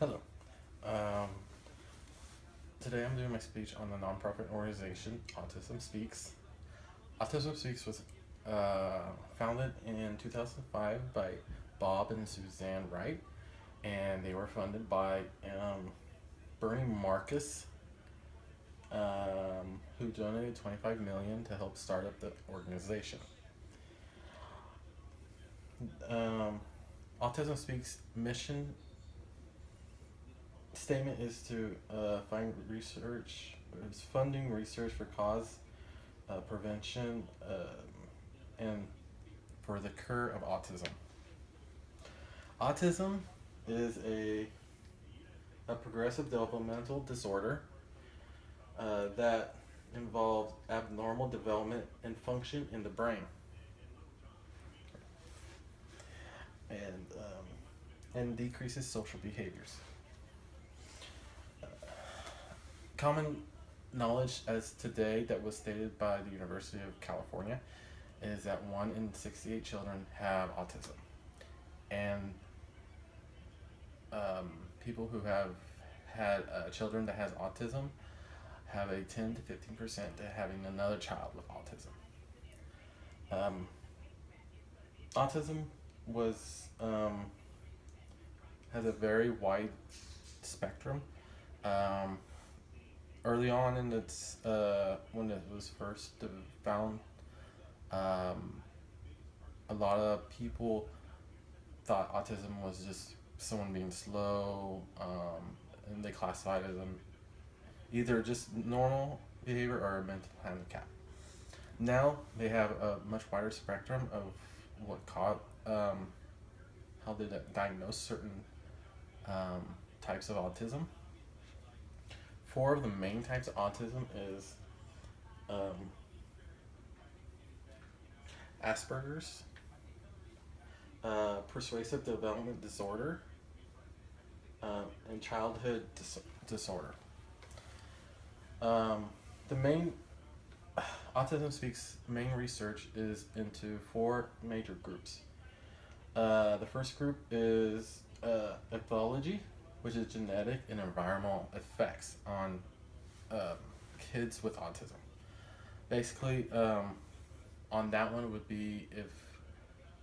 Hello. Um, Today I'm doing my speech on the nonprofit organization Autism Speaks. Autism Speaks was founded in 2005 by Bob and Suzanne Wright, and they were funded by Bernie Marcus, who donated 25 million to help start up the organization. Um, Autism Speaks mission statement is to find research, is funding research for cause prevention and for the cure of autism. Autism is a progressive developmental disorder that involves abnormal development and function in the brain, and and decreases social behaviors. Common knowledge as today that was stated by the University of California is that 1 in 68 children have autism, and people who have had children that has autism have a 10 to 15% to having another child with autism. Um, Autism was has a very wide spectrum. Um, Early on in its when it was first found, um, a lot of people thought autism was just someone being slow, and they classified it as either just normal behavior or a mental handicap. Now they have a much wider spectrum of what caught, how they diagnose certain um, types of autism. Four of the main types of autism is um, Asperger's, persuasive development disorder, and childhood disorder. The main Autism Speaks main research is into four major groups. The first group is ethology, which is genetic and environmental effects on um, kids with autism. Basically, on that one would be if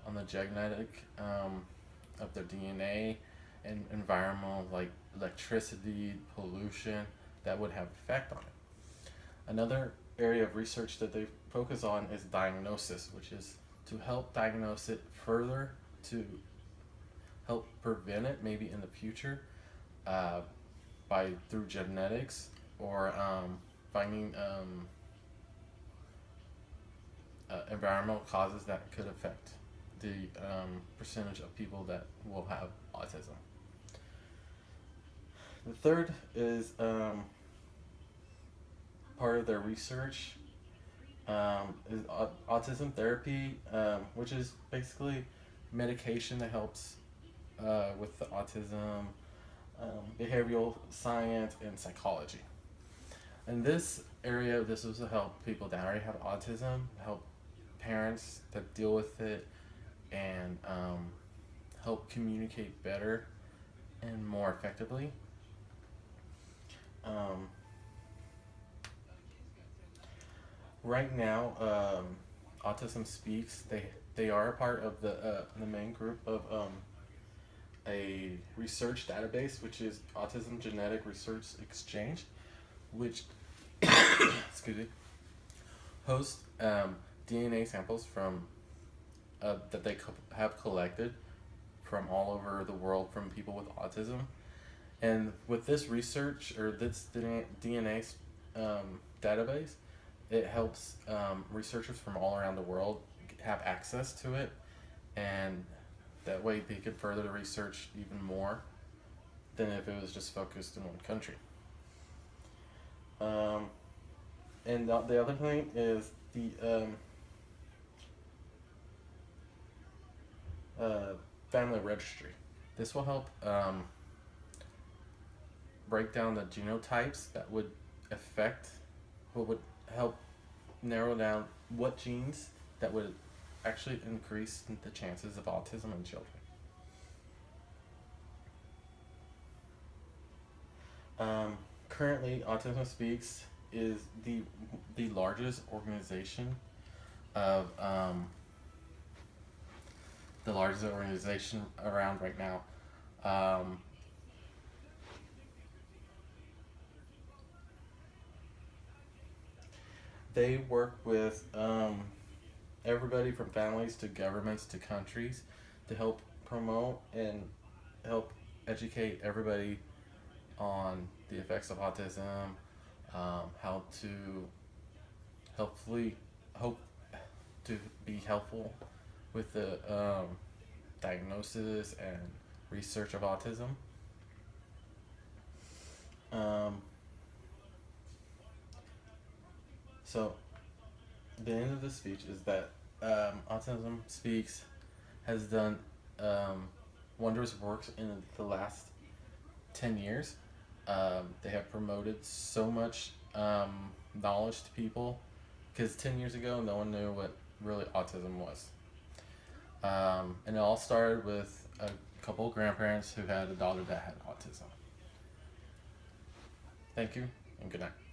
on the genetic of their DNA and environmental like electricity, pollution, that would have effect on it. Another area of research that they focus on is diagnosis, which is to help diagnose it further to help prevent it maybe in the future uh, by through genetics or finding environmental causes that could affect the percentage of people that will have autism. The third is part of their research is autism therapy, which is basically medication that helps with the autism, behavioral science, and psychology. In this area, this was to help people that already have autism, help parents that deal with it, and help communicate better and more effectively. Um, right now, Autism Speaks. They are a part of the main group of a research database, which is Autism Genetic Research Exchange, which excuse me, hosts DNA samples from that they have collected from all over the world from people with autism. And with this research or this DNA database, it helps researchers from all around the world have access to it, and that way they can further the research even more than if it was just focused in one country. Um, and the other thing is the family registry. This will help break down the genotypes that would affect, what would help narrow down what genes that would actually increase the chances of autism in children. Um, Currently, Autism Speaks is the largest organization of the largest organization around right now. Um, they work with everybody from families to governments to countries to help promote and help educate everybody on the effects of autism, how to helpfully hope to be helpful with the diagnosis and research of autism. Um, so the end of the speech is that Autism Speaks has done um, wondrous works in the last 10 years. They have promoted so much knowledge to people because 10 years ago, no one knew what really autism was. And it all started with a couple of grandparents who had a daughter that had autism. Thank you and good night.